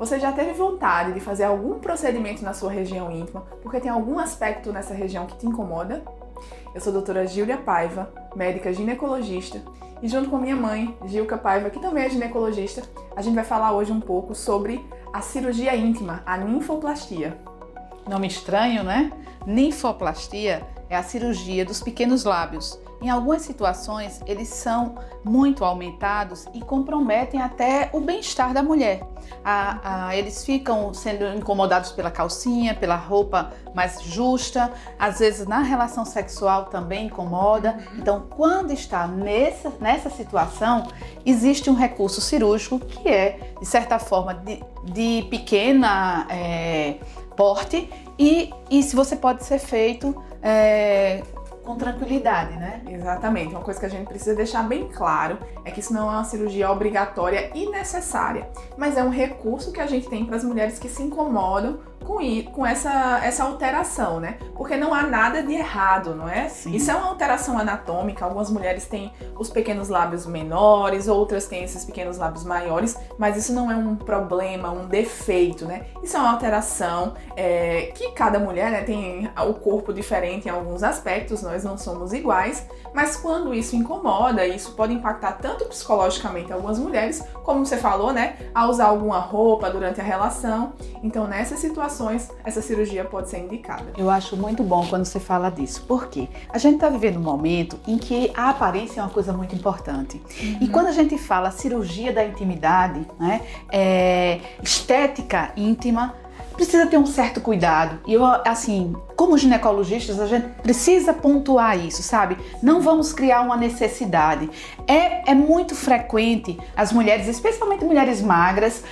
Você já teve vontade de fazer algum procedimento na sua região íntima porque tem algum aspecto nessa região que te incomoda? Eu sou a doutora Gília Paiva, médica ginecologista, e junto com minha mãe, Gilca Paiva, que também é ginecologista, a gente vai falar hoje um pouco sobre a cirurgia íntima, a ninfoplastia. Nome estranho, né? Ninfoplastia é a cirurgia dos pequenos lábios. Em algumas situações, eles são muito aumentados e comprometem até o bem-estar da mulher. Eles ficam sendo incomodados pela calcinha, pela roupa mais justa, às vezes na relação sexual também incomoda. Então, quando está nessa situação, existe um recurso cirúrgico que é, de certa forma, de pequena porte e se você pode ser feito com tranquilidade, né? Exatamente. Uma coisa que a gente precisa deixar bem claro é que isso não é uma cirurgia obrigatória e necessária, mas é um recurso que a gente tem para as mulheres que se incomodam com essa alteração, né? Porque não há nada de errado, não é? Sim. Isso é uma alteração anatômica. Algumas mulheres têm os pequenos lábios menores, outras têm esses pequenos lábios maiores, mas isso não é um problema, um defeito, né? Isso é uma alteração que cada mulher, né, tem o corpo diferente em alguns aspectos, nós não somos iguais, mas quando isso incomoda, isso pode impactar tanto psicologicamente algumas mulheres, como você falou, né, a usar alguma roupa durante a relação. Então, nessas situações, essa cirurgia pode ser indicada. Eu acho muito bom quando você fala disso, porque a gente está vivendo um momento em que a aparência é uma coisa muito importante. E quando a gente fala cirurgia da intimidade, né, estética íntima, precisa ter um certo cuidado. E eu, assim, como ginecologistas, a gente precisa pontuar isso, sabe? Não vamos criar uma necessidade. É muito frequente as mulheres, especialmente mulheres magras,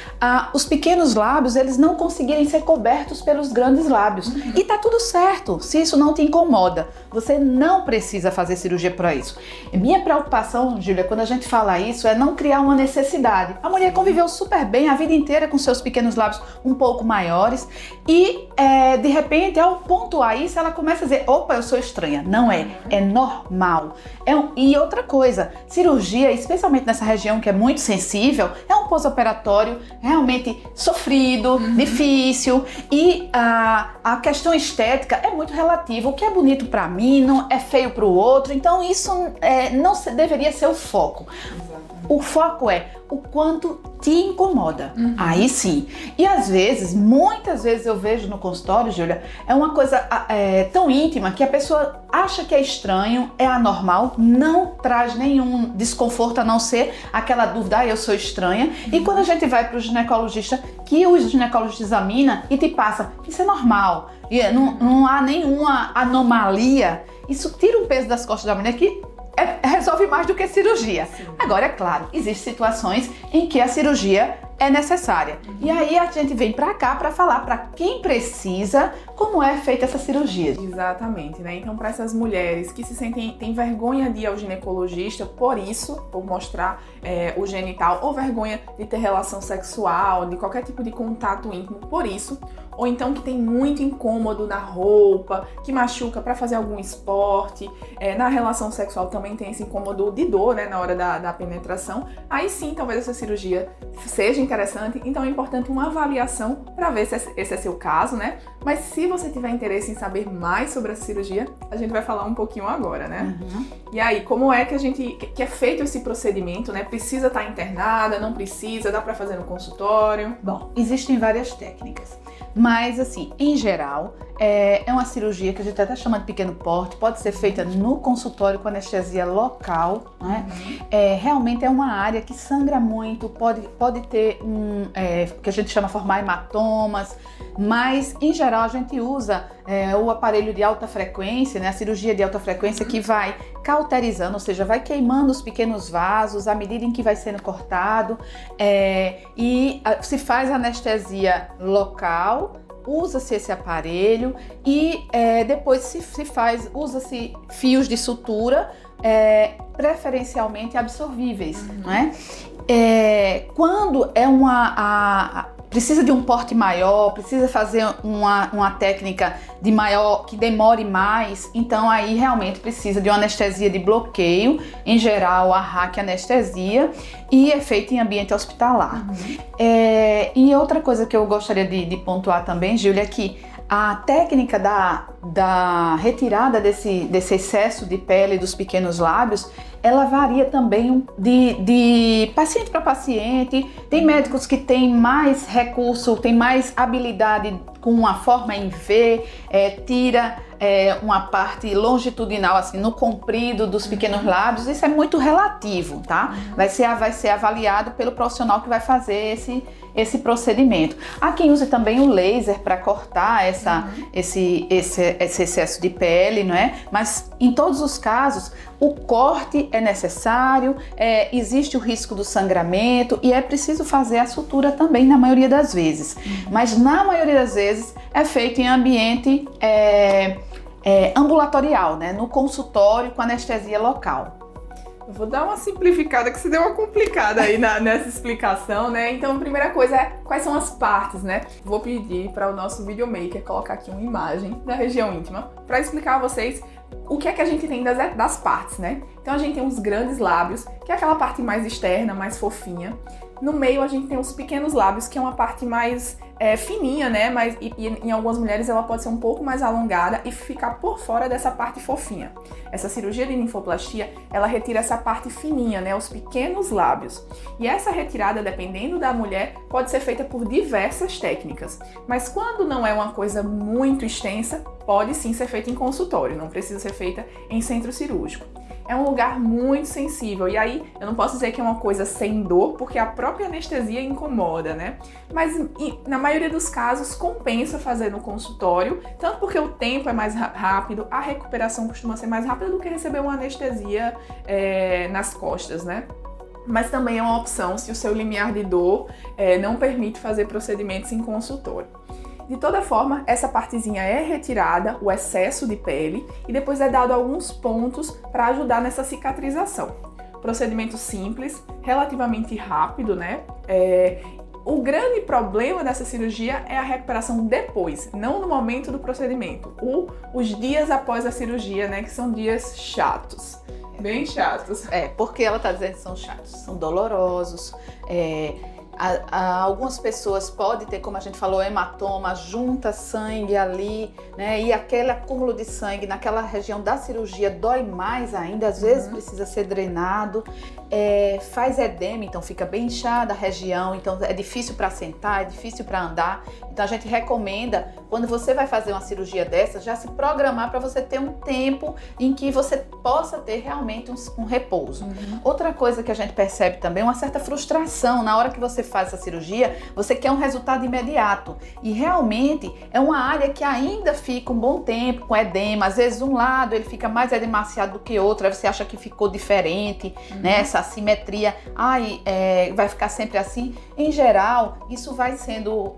os pequenos lábios, eles não conseguirem ser cobertos pelos grandes lábios. E tá tudo certo, se isso não te incomoda. Você não precisa fazer cirurgia para isso. Minha preocupação, Júlia, quando a gente fala isso, é não criar uma necessidade. A mulher conviveu super bem a vida inteira com seus pequenos lábios um pouco maiores e, de repente, ao pontuar isso, ela começa a dizer, opa, eu sou estranha. Não é normal. E outra coisa, cirurgia, especialmente nessa região que é muito sensível, é um pós-operatório realmente sofrido, difícil, e a questão estética é muito relativa. O que é bonito para mim não é feio para o outro, então isso não deveria ser o foco. O foco é o quanto te incomoda. Aí sim. E às vezes, muitas vezes eu vejo no consultório, Júlia, é uma coisa tão íntima que a pessoa acha que é estranho, é anormal, não traz nenhum desconforto a não ser aquela dúvida, eu sou estranha. E quando a gente vai para o ginecologista, que o ginecologista examina e te passa, isso é normal, e não há nenhuma anomalia, isso tira o peso das costas da mulher que resolve mais do que cirurgia. Sim. Agora, é claro, existem situações em que a cirurgia é necessária. E aí a gente vem pra cá pra falar pra quem precisa como é feita essa cirurgia. Exatamente, né? Então, para essas mulheres que têm vergonha de ir ao ginecologista por mostrar o genital, ou vergonha de ter relação sexual, de qualquer tipo de contato íntimo por isso, ou então que tem muito incômodo na roupa, que machuca para fazer algum esporte, na relação sexual também tem esse incômodo de dor, né, na hora da penetração, aí sim talvez essa cirurgia seja interessante. Então é importante uma avaliação para ver se esse é seu caso, né? Mas se você tiver interesse em saber mais sobre a cirurgia, a gente vai falar um pouquinho agora, né? E aí, como é que é feito esse procedimento, né? Precisa estar internada, não precisa, dá para fazer no consultório? Bom, existem várias técnicas. Mas, assim, em geral, é uma cirurgia que a gente até chama de pequeno porte, pode ser feita no consultório com anestesia local, né? Realmente é uma área que sangra muito, pode ter que a gente chama de formar hematomas, mas, em geral, a gente usa o aparelho de alta frequência, né? A cirurgia de alta frequência que vai cauterizando, ou seja, vai queimando os pequenos vasos à medida em que vai sendo cortado, e se faz anestesia local, usa-se esse aparelho e depois usa-se fios de sutura, preferencialmente absorvíveis, não é? Quando precisa de um porte maior, precisa fazer uma técnica de maior, que demore mais, então aí realmente precisa de uma anestesia de bloqueio, em geral a raquianestesia, e é feita em ambiente hospitalar. E outra coisa que eu gostaria de pontuar também, Júlia, é que a técnica da retirada desse excesso de pele dos pequenos lábios, ela varia também de paciente para paciente. Tem médicos que têm mais recurso, têm mais habilidade com uma forma em V, tira uma parte longitudinal, assim, no comprido dos pequenos lábios. Isso é muito relativo, tá? Vai ser avaliado pelo profissional que vai fazer esse procedimento. Há quem use também o laser para cortar esse excesso de pele, não é? Mas em todos os casos, o corte é necessário, existe o risco do sangramento e é preciso fazer a sutura também na maioria das vezes. Mas na maioria das vezes é feito em ambiente ambulatorial, né? No consultório com anestesia local. Eu vou dar uma simplificada, que você deu uma complicada aí nessa explicação, né? Então, a primeira coisa é quais são as partes, né? Vou pedir para o nosso videomaker colocar aqui uma imagem da região íntima para explicar a vocês o que é que a gente tem das partes, né? Então, a gente tem os grandes lábios, que é aquela parte mais externa, mais fofinha. No meio, a gente tem os pequenos lábios, que é uma parte mais fininha, né? E em algumas mulheres ela pode ser um pouco mais alongada e ficar por fora dessa parte fofinha. Essa cirurgia de linfoplastia, ela retira essa parte fininha, né? Os pequenos lábios. E essa retirada, dependendo da mulher, pode ser feita por diversas técnicas. Mas quando não é uma coisa muito extensa, pode sim ser feita em consultório, não precisa ser feita em centro cirúrgico. É um lugar muito sensível, e aí eu não posso dizer que é uma coisa sem dor, porque a própria anestesia incomoda, né? Mas na maioria dos casos compensa fazer no consultório, tanto porque o tempo é mais rápido, a recuperação costuma ser mais rápida do que receber uma anestesia nas costas, né? Mas também é uma opção se o seu limiar de dor não permite fazer procedimentos em consultório. De toda forma, essa partezinha é retirada, o excesso de pele, e depois é dado alguns pontos para ajudar nessa cicatrização. Procedimento simples, relativamente rápido, né? O grande problema dessa cirurgia é a recuperação depois, não no momento do procedimento. Os dias após a cirurgia, né? Que são dias chatos, bem chatos. Porque ela está dizendo que são chatos, são dolorosos. Algumas pessoas podem ter, como a gente falou, hematoma, junta sangue ali, né? E aquele acúmulo de sangue naquela região da cirurgia dói mais ainda, às vezes precisa ser drenado, faz edema, então fica bem inchada a região, então é difícil para sentar, é difícil para andar. Então a gente recomenda, quando você vai fazer uma cirurgia dessa, já se programar para você ter um tempo em que você possa ter realmente um repouso. Outra coisa que a gente percebe também é uma certa frustração na hora que você faz essa cirurgia, você quer um resultado imediato, e realmente é uma área que ainda fica um bom tempo com edema, às vezes um lado ele fica mais edemaciado do que outro, aí você acha que ficou diferente, né? Essa assimetria, vai ficar sempre assim. Em geral, isso vai sendo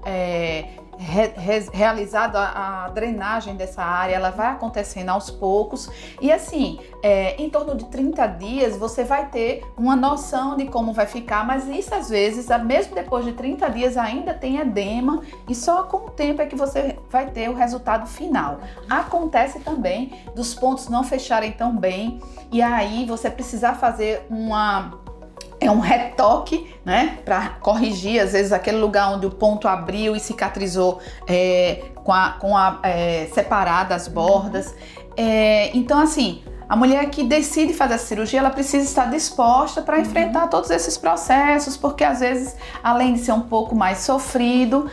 realizado a drenagem dessa área, ela vai acontecendo aos poucos, e assim, em torno de 30 dias você vai ter uma noção de como vai ficar, mas isso às vezes, mesmo depois de 30 dias ainda tem edema, e só com o tempo é que você vai ter o resultado final. Acontece também dos pontos não fecharem tão bem, e aí você precisar fazer um retoque, né, para corrigir, às vezes, aquele lugar onde o ponto abriu e cicatrizou separada as bordas. Então, assim, a mulher que decide fazer a cirurgia, ela precisa estar disposta para enfrentar todos esses processos, porque às vezes, além de ser um pouco mais sofrido,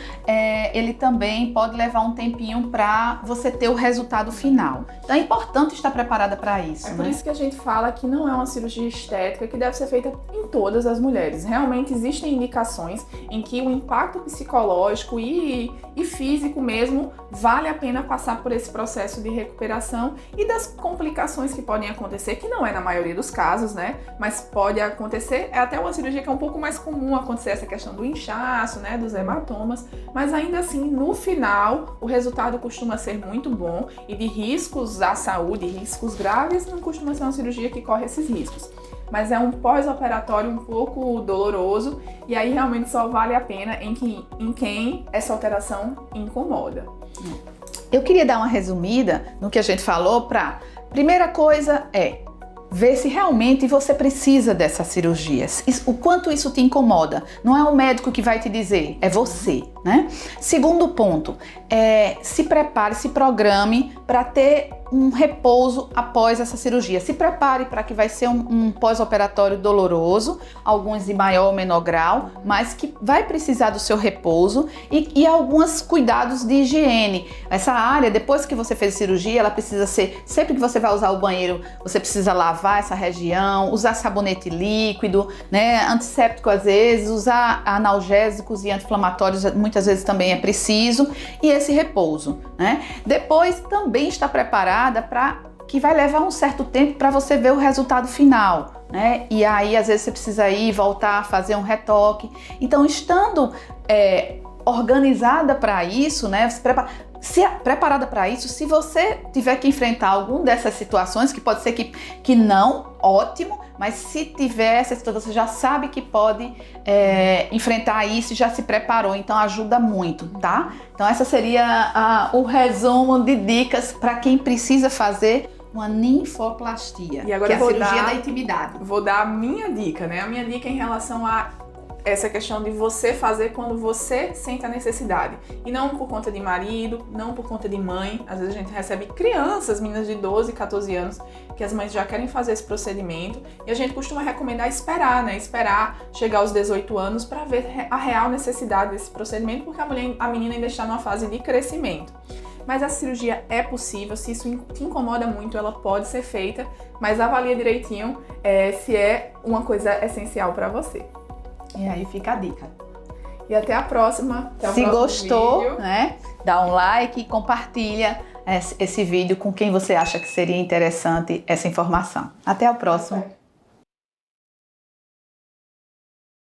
ele também pode levar um tempinho para você ter o resultado final. Então é importante estar preparada para isso. Por isso que a gente fala que não é uma cirurgia estética que deve ser feita em todas as mulheres. Realmente existem indicações em que o impacto psicológico e físico mesmo vale a pena passar por esse processo de recuperação e das complicações que podem acontecer, que não é na maioria dos casos, né? Mas pode acontecer, é até uma cirurgia que é um pouco mais comum acontecer essa questão do inchaço, né? Dos hematomas, mas ainda assim, no final, o resultado costuma ser muito bom e de riscos à saúde, riscos graves, não costuma ser uma cirurgia que corre esses riscos. mas é um pós-operatório um pouco doloroso, e aí realmente só vale a pena em quem essa alteração incomoda. Eu queria dar uma resumida no que a gente falou primeira coisa é ver se realmente você precisa dessas cirurgias. O quanto isso te incomoda. Não é o médico que vai te dizer, é você, né? Segundo ponto, se prepare, se programe para ter um repouso após essa cirurgia. Se prepare para que vai ser um pós-operatório doloroso, alguns de maior ou menor grau, mas que vai precisar do seu repouso e alguns cuidados de higiene. Essa área, depois que você fez a cirurgia, ela precisa ser, sempre que você vai usar o banheiro, você precisa lavar essa região, usar sabonete líquido, né, antisséptico às vezes, usar analgésicos e anti-inflamatórios muitas vezes também é preciso, e esse repouso, né? Depois também está preparada para que vai levar um certo tempo para você ver o resultado final, né? E aí às vezes você precisa ir voltar, fazer um retoque. Então, estando organizada para isso, né? Preparada para isso, se você tiver que enfrentar alguma dessas situações, que pode ser que não, ótimo, mas se tiver essa situação, você já sabe que pode enfrentar isso e já se preparou, então ajuda muito, tá? Então essa seria o resumo de dicas para quem precisa fazer uma ninfoplastia, e agora que é a cirurgia da intimidade. Vou dar a minha dica, né? A minha dica em relação a essa questão de você fazer quando você sente a necessidade. E não por conta de marido, não por conta de mãe. Às vezes a gente recebe crianças, meninas de 12, 14 anos, que as mães já querem fazer esse procedimento. E a gente costuma recomendar esperar, né? Esperar chegar aos 18 anos para ver a real necessidade desse procedimento, porque a menina ainda está numa fase de crescimento. Mas a cirurgia é possível, se isso te incomoda muito, ela pode ser feita, mas avalia direitinho se é uma coisa essencial para você. E aí fica a dica. E até a próxima. Até o Se próximo gostou, vídeo. né? Dá um like e compartilha esse vídeo com quem você acha que seria interessante essa informação. Até o próximo.